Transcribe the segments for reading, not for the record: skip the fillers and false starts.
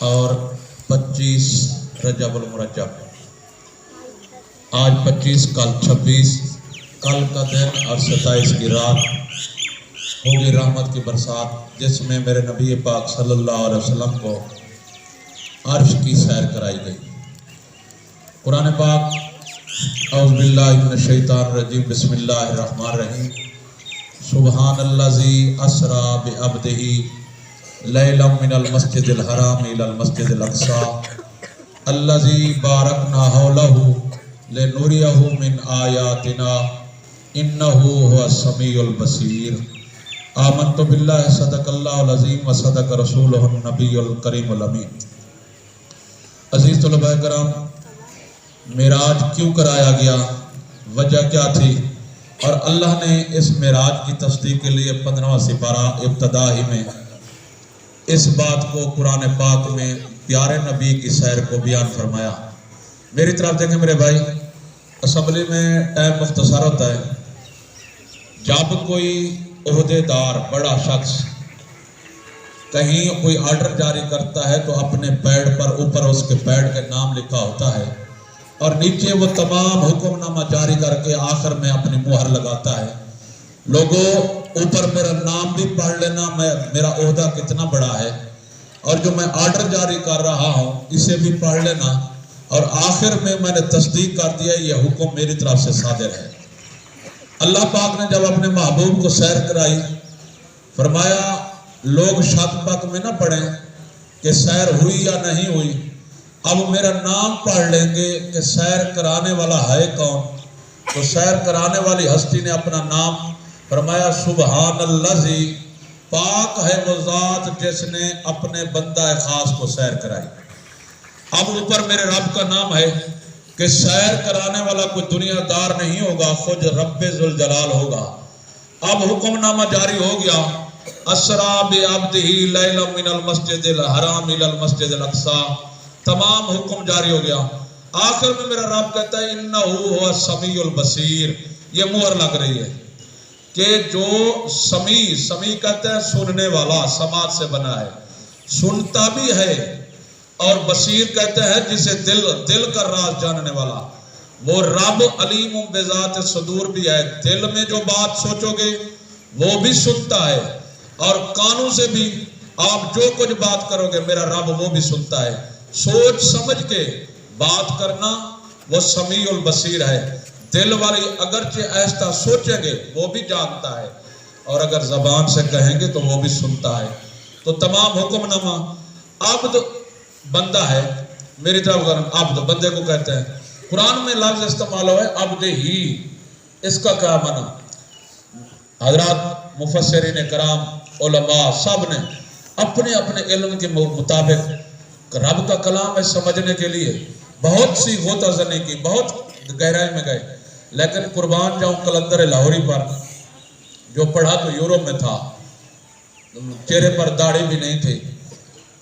اور 25 رجب المرجب، آج 25 کل 26، کل کا دن اور 27 کی رات ہوگی رحمت کی برسات، جس میں میرے نبی پاک صلی اللہ علیہ وسلم کو عرش کی سیر کرائی گئی۔ قرآن پاک اعوذ باللہ من الشیطان الرجیم بسم اللہ الرحمن الرحیم سبحان الذی اسری بعبدہ لیلا من المسجد الحرام الی المسجد الاقصی الذی بارکنا حولہ لنریہ من آیاتنا انہ هو السمیع البصیر۔ آمنت باللہ صدق اللہ العظیم و صدق رسولہ النبی الکریم الامین۔ عزیز طلباء کرام، معراج کیوں کرایا گیا، وجہ کیا تھی، اور اللہ نے اس معراج کی تصدیق کے لیے 15واں سپارہ ابتدا ہی میں اس بات کو قرآن پاک میں پیارے نبی کی سیر کو بیان فرمایا۔ میری طرف دیکھیں میرے بھائی، اسمبلی میں ٹائم مختصر ہوتا ہے۔ جب کوئی عہدے دار بڑا شخص کہیں کوئی آرڈر جاری کرتا ہے تو اپنے پیڈ پر اوپر اس کے پیڈ کے نام لکھا ہوتا ہے اور نیچے وہ تمام حکم نامہ جاری کر کے آخر میں اپنی مہر لگاتا ہے۔ لوگوں، اوپر میرا نام بھی پڑھ لینا، میرا عہدہ کتنا بڑا ہے، اور جو میں آرڈر جاری کر رہا ہوں اسے بھی پڑھ لینا، اور آخر میں نے تصدیق کر دیا یہ حکم میری طرف سے صادر ہے۔ اللہ پاک نے جب اپنے محبوب کو سیر کرائی، فرمایا لوگ شک بک میں نہ پڑیں کہ سیر ہوئی یا نہیں ہوئی، اب میرا نام پڑھ لیں گے کہ سیر کرانے والا ہے کون۔ تو سیر کرانے والی ہستی نے اپنا نام فرمایا سبحان الذی، پاک ہے وہ ذات جس نے اپنے بندہ خاص کو سیر کرائی۔ اب اوپر میرے رب کا نام ہے کہ سیر کرانے والا کوئی دنیا دار نہیں ہوگا، خود رب ذوالجلال ہوگا۔ اب حکم نامہ جاری ہو گیا، اسری بعبدہ لیلا من المسجد الحرام الی المسجد الاقصی، تمام حکم جاری ہو گیا۔ آخر میں میرا رب کہتا ہے انہ هو السمیع البصیر۔ یہ مہر لگ رہی ہے کہ جو سمیع کہتے ہیں سننے والا، سماعت سے بنا ہے، سنتا بھی ہے، اور بصیر کہتے ہیں جسے دل کا راز جاننے والا۔ وہ رب علیم بذات صدور بھی ہے، دل میں جو بات سوچو گے وہ بھی سنتا ہے، اور کانوں سے بھی آپ جو کچھ بات کرو گے میرا رب وہ بھی سنتا ہے۔ سوچ سمجھ کے بات کرنا، وہ سمیع البصیر ہے۔ دل والی اگرچہ ایسا سوچیں گے وہ بھی جانتا ہے، اور اگر زبان سے کہیں گے تو وہ بھی سنتا ہے۔ تو تمام حکم نامہ، عبد بندہ ہے، میری طرف عبد بندے کو کہتے ہیں۔ قرآن میں لفظ استعمال ہوا ہے عبد ہی، اس کا کیا معنی؟ حضرات مفسرین کرام، علماء سب نے اپنے اپنے علم کے مطابق رب کا کلام ہے سمجھنے کے لیے بہت سی غوطہ زنی کی، بہت گہرائی میں گئے، لیکن قربان جاؤں کلندر لاہوری پر، جو پڑھا تو یورپ میں تھا، چہرے پر داڑھی بھی نہیں تھی۔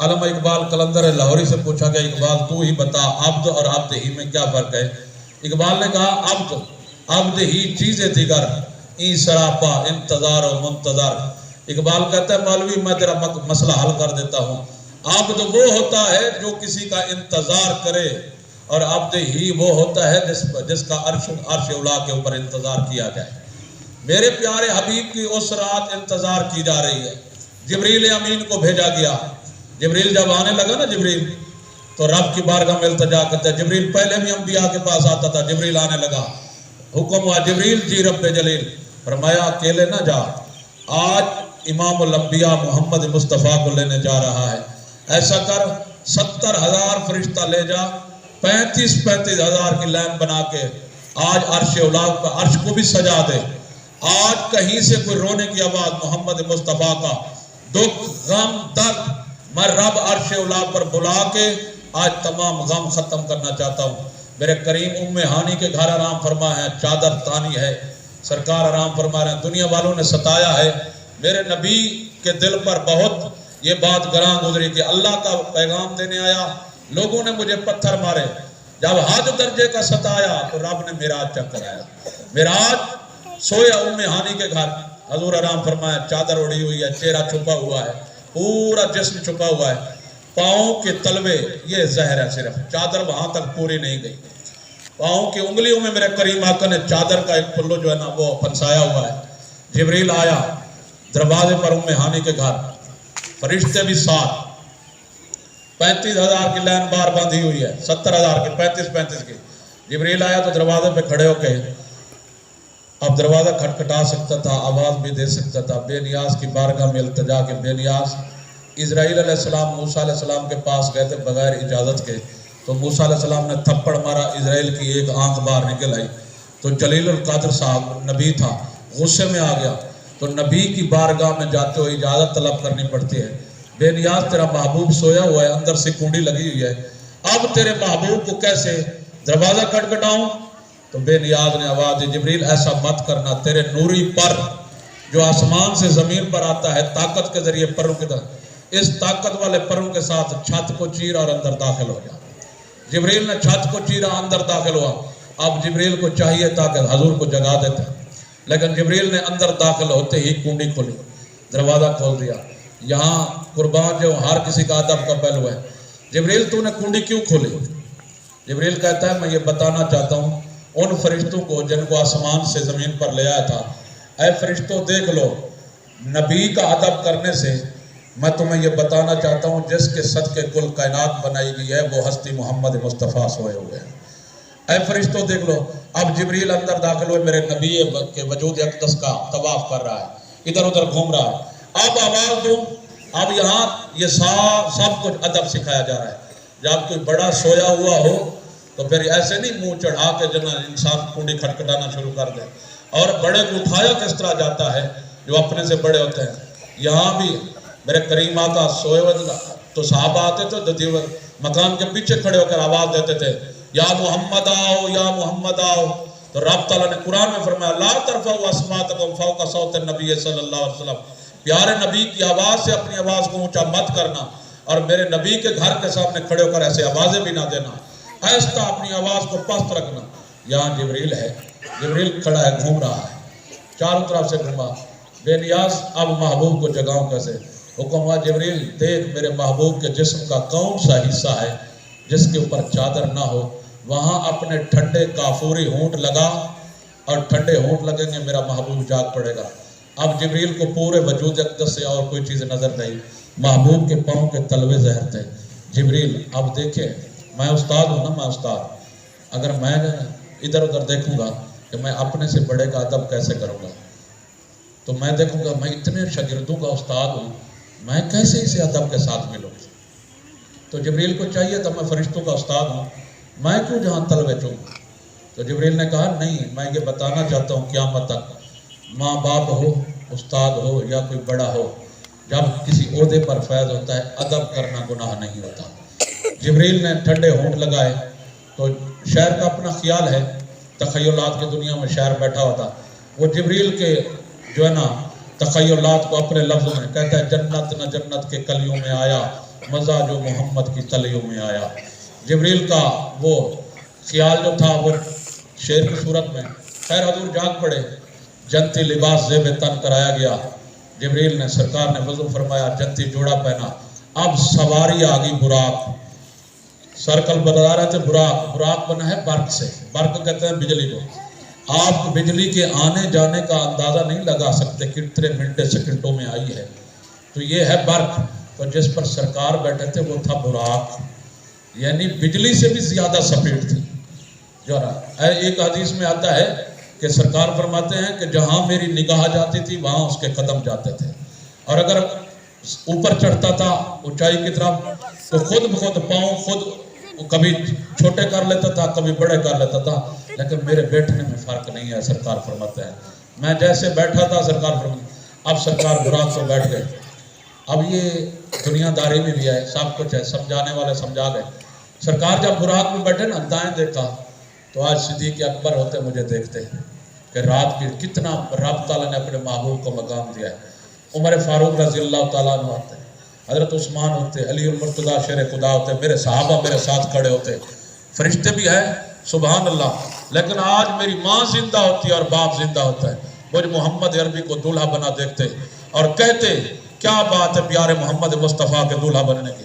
علامہ اقبال کلندر لاہوری سے پوچھا گیا اقبال تو ہی بتا عبد اور عبد ہی میں کیا فرق ہے؟ اقبال نے کہا عبد ہی چیزیں دیگر این سراپا انتظار و منتظر۔ اقبال کہتا ہے مولوی میں تیرا مسئلہ حل کر دیتا ہوں، عبد وہ ہوتا ہے جو کسی کا انتظار کرے، اور عبد ہی وہ ہوتا ہے جس کا عرش اولا کے اوپر انتظار کیا جائے۔ میرے پیارے حبیب کی اس رات انتظار کی جا رہی ہے۔ جبریل امین کو بھیجا گیا، جبریل جب آنے لگا نا جبریل تو رب کی بارگاہ میں التجا کرتا ہے۔ جبریل پہلے بھی انبیاء کے پاس آتا تھا، جبریل آنے لگا، حکم ہوا جبریل جی رب جلیل، فرمایا اکیلے نہ جا، آج امام الانبیاء محمد مصطفیٰ کو لینے جا رہا ہے، ایسا کر 70,000 فرشتہ لے جا، 35,000 کی لائن بنا کے آج عرش اولا کا عرش کو بھی سجا دے۔ آج کہیں سے کوئی رونے کی آواز محمد مصطفیٰ کا دکھ غم درد میں رب عرش اولا پر بلا کے آج تمام غم ختم کرنا چاہتا ہوں۔ میرے کریم ام ہانی کے گھر آرام فرما ہے، چادر تانی ہے، سرکار آرام فرما رہے ہیں، دنیا والوں نے ستایا ہے، میرے نبی کے دل پر بہت یہ بات گراں گزری کہ اللہ کا پیغام دینے آیا، لوگوں نے مجھے پتھر مارے، جب حد درجے کا ستایا تو رب نے معراج چکر آیا۔ معراج سویا ام ہانی کے گھر، حضور آرام فرمایا، چادر اڑی ہوئی ہے، چہرہ چھپا ہوا ہے، پورا جسم چھپا ہوا ہے، پاؤں کے تلوے یہ زہر ہے صرف، چادر وہاں تک پوری نہیں گئی، پاؤں کی انگلیوں میں میرے کریم آقا نے چادر کا ایک پلو جو ہے نا وہ پھنسایا ہوا ہے۔ جبریل آیا دروازے پر ام ہانی کے گھر، فرشتے بھی ساتھ، 35,000 کی لائن بار باندھی ہوئی ہے، 70,000 کی، 35 کی۔ جبریل آیا تو دروازے پہ کھڑے ہو کے اب دروازہ کھٹکھٹا سکتا تھا، آواز بھی دے سکتا تھا، بے نیاز کی بارگاہ میں التجا کے بے نیاز۔ اسرائیل علیہ السلام موسیٰ علیہ السلام کے پاس گئے تھے بغیر اجازت کے، تو موسیٰ علیہ السلام نے تھپڑ مارا، اسرائیل کی ایک آنکھ باہر نکل آئی، تو جلیل القدر صاحب نبی تھا، غصے میں آ گیا، تو نبی کی بارگاہ میں جاتے ہوئے اجازت طلب کرنی پڑتی ہے۔ بے نیاز تیرا محبوب سویا ہوا ہے، اندر سے کنڈی لگی ہوئی ہے، اب تیرے محبوب کو کیسے دروازہ کھٹکھٹاؤں؟ تو بے نیاز نے آواز دی، جبریل ایسا مت کرنا، تیرے نوری پر جو آسمان سے زمین پر آتا ہے طاقت کے ذریعے پروں کی طرح، اس طاقت والے پروں کے ساتھ چھت کو چیرا اور اندر داخل ہو جا۔ جبریل نے چھت کو چیرا، اندر داخل ہوا۔ اب جبریل کو چاہیے تھا کہ حضور کو جگا دیتا، لیکن جبریل نے اندر داخل ہوتے ہی کنڈی کھولی، دروازہ کھول دیا۔ یہاں قربان جو ہر کسی کا ادب کا پہلو ہے، جبریل تو نے کنڈی کیوں کھولی؟ جبریل کہتا ہے میں یہ بتانا چاہتا ہوں ان فرشتوں کو جن کو آسمان سے زمین پر لے آیا تھا، اے فرشتوں دیکھ لو، نبی کا ادب کرنے سے میں تمہیں یہ بتانا چاہتا ہوں جس کے صدقے کل کائنات بنائی گئی ہے وہ ہستی محمد مصطفیٰ سوئے ہوئے ہیں۔ اے فرشتوں دیکھ لو، اب جبریل اندر داخل ہوئے، میرے نبی کے وجود اقدس کا طواف کر رہا ہے، ادھر ادھر گھوم رہا ہے۔ اب آواز دوں، اب یہاں یہ سب کچھ ادب سکھایا جا رہا ہے۔ جب کوئی بڑا سویا ہوا ہو تو پھر ایسے نہیں منہ چڑھا کے جنا انسان کنڈی کھٹکھٹانا شروع کر دے، اور بڑے کو اٹھایا کس طرح جاتا ہے جو اپنے سے بڑے ہوتے ہیں۔ یہاں بھی میرے کریم آقا سوئے ہوئے تو صحابہ آتے تھے تو مکان کے پیچھے کھڑے ہو کر آواز دیتے تھے، یا محمد آؤ، یا محمد آؤ۔ تو رب تعالیٰ نے قرآن میں فرمایا لا ترفعوا اصواتکم فوق صوت النبی صلی اللہ علیہ وسلم، پیارے نبی کی آواز سے اپنی آواز کو اونچا مت کرنا، اور میرے نبی کے گھر کے سامنے کھڑے ہو کر ایسے آوازیں بھی نہ دینا، ایسا اپنی آواز کو پست رکھنا۔ یہاں جبریل ہے، جبریل کھڑا ہے، گھوم رہا ہے، چاروں طرف سے گھوما، بے نیاز اب محبوب کو جگاؤں کیسے؟ حکم ہوا جبریل دیکھ میرے محبوب کے جسم کا کون سا حصہ ہے جس کے اوپر چادر نہ ہو، وہاں اپنے ٹھنڈے کافوری ہونٹ لگا، اور ٹھنڈے ہونٹ لگیں گے میرا محبوب جاگ پڑے گا۔ اب جبریل کو پورے وجود اقدس سے اور کوئی چیز نظر نہیں، محبوب کے پاؤں کے تلوے زہر تھے۔ جبریل اب دیکھے میں استاد ہوں نا، میں استاد، اگر میں ادھر ادھر دیکھوں گا کہ میں اپنے سے بڑے کا ادب کیسے کروں گا، تو میں دیکھوں گا میں اتنے شاگردوں کا استاد ہوں، میں کیسے اسے ادب کے ساتھ ملوں؟ تو جبریل کو چاہیے تھا میں فرشتوں کا استاد ہوں، میں کیوں جہاں تلوے چوں؟ تو جبریل نے کہا نہیں، میں یہ بتانا چاہتا ہوں قیامت تک ماں باپ ہو، استاد ہو یا کوئی بڑا ہو، جب کسی عہدے پر فیض ہوتا ہے ادب کرنا گناہ نہیں ہوتا۔ جبریل نے ٹھنڈے ہونٹ لگائے تو شاعر کا اپنا خیال ہے، تخیلات کی دنیا میں شاعر بیٹھا ہوتا، وہ جبریل کے جو ہے نا تخیلات کو اپنے لفظوں میں کہتا ہے، جنت نہ جنت کے کلیوں میں آیا، مزہ جو محمد کی تلیوں میں آیا۔ جبریل کا وہ خیال جو تھا وہ شعر کی صورت میں، خیر حضور جاگ پڑے، جنتی لباس زیب تن کرایا گیا، جبریل نے سرکار نے وضو فرمایا، جنتی جوڑا پہنا، اب سواری آگئی براق، سرکل بتا رہے تھے براق، براق بنا ہے برق سے، برق کہتے ہیں بجلی کو، آپ بجلی کے آنے جانے کا اندازہ نہیں لگا سکتے کتنے منٹ سیکنڈوں میں آئی ہے، تو یہ ہے برق۔ تو جس پر سرکار بیٹھے تھے وہ تھا براق، یعنی بجلی سے بھی زیادہ سپیڈ تھی۔ جو ایک حدیث میں آتا ہے کہ سرکار فرماتے ہیں کہ جہاں میری نگاہ جاتی تھی وہاں اس کے قدم جاتے تھے، اور اگر اوپر چڑھتا تھا اونچائی کی طرف تو خود بخود پاؤں خود کبھی چھوٹے کر لیتا تھا کبھی بڑے کر لیتا تھا، لیکن میرے بیٹھنے میں فرق نہیں ہے، سرکار فرماتے ہیں میں جیسے بیٹھا تھا سرکار فرماتے، اب سرکار براق سے بیٹھ گئے۔ اب یہ دنیا داری میں بھی ہے، سب کچھ ہے، سمجھانے والے سمجھا گئے۔ سرکار جب براق میں بیٹھے نا، دائیں دیکھا تو آج صدیق اکبر ہوتے مجھے دیکھتے کہ رات کی کتنا رب تعالیٰ نے اپنے محبوب کو مقام دیا ہے۔ عمر فاروق رضی اللہ تعالیٰ عنہ ہوتے، حضرت عثمان ہوتے، علی المرتضیٰ شیر خدا ہوتے، میرے صحابہ میرے ساتھ کھڑے ہوتے، فرشتے بھی ہیں سبحان اللہ، لیکن آج میری ماں زندہ ہوتی ہے اور باپ زندہ ہوتا ہے، مجھ محمد عربی کو دولہا بنا دیکھتے اور کہتے کیا بات ہے پیارے محمد مصطفیٰ کے دولہا بننے کی،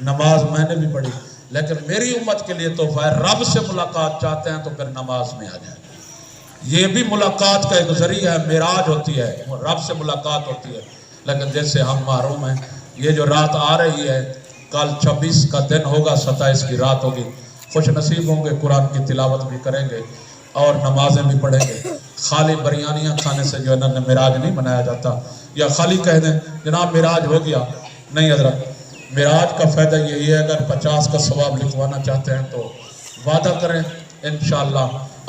نماز میں نے بھی پڑھی، لیکن میری امت کے لیے تحفہ ہے، رب سے ملاقات چاہتے ہیں تو پھر نماز میں آ جائیں۔ یہ بھی ملاقات کا ایک ذریعہ ہے، معراج ہوتی ہے، رب سے ملاقات ہوتی ہے، لیکن جیسے ہم محروم ہیں۔ یہ جو رات آ رہی ہے، کل 26 کا دن ہوگا، 27 کی رات ہوگی، خوش نصیب ہوں گے، قرآن کی تلاوت بھی کریں گے اور نمازیں بھی پڑھیں گے۔ خالی بریانیاں کھانے سے جو ہے نا معراج نہیں منایا جاتا، یا خالی کہہ دیں جناب معراج ہو گیا، نہیں حضرت، معراج کا فائدہ یہی ہے، اگر 50 کا ثواب لکھوانا چاہتے ہیں تو وعدہ کریں، انشاءاللہ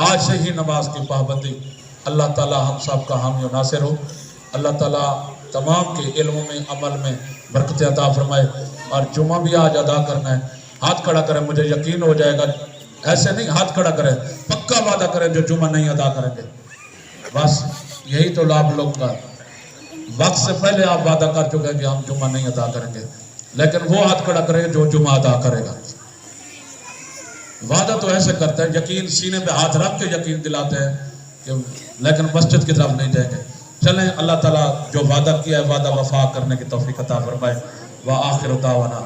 آج سے ہی نماز کی پابندی۔ اللہ تعالی ہم سب کا حامی و ناصر ہو، اللہ تعالی تمام کے علم میں، عمل میں برکت عطا فرمائے، اور جمعہ بھی آج ادا کرنا ہے، ہاتھ کھڑا کریں، مجھے یقین ہو جائے گا، ایسے نہیں ہاتھ کھڑا کریں، پکا وعدہ کریں جو جمعہ نہیں ادا کریں گے، بس یہی تو لابھ لوگ کا، وقت سے پہلے آپ وعدہ کر چکے کہ ہم جمعہ نہیں ادا کریں گے، لیکن وہ ہاتھ کھڑا کرے جو جمعہ ادا کرے گا۔ وعدہ تو ایسے کرتے ہیں، یقین سینے پہ ہاتھ رکھ کے یقین دلاتے ہیں کہ لیکن مسجد کی طرف نہیں جائیں گے۔ چلیں، اللہ تعالیٰ جو وعدہ کیا ہے وعدہ وفا کرنے کی توفیق عطا فرمائے۔ وآخر دعوانا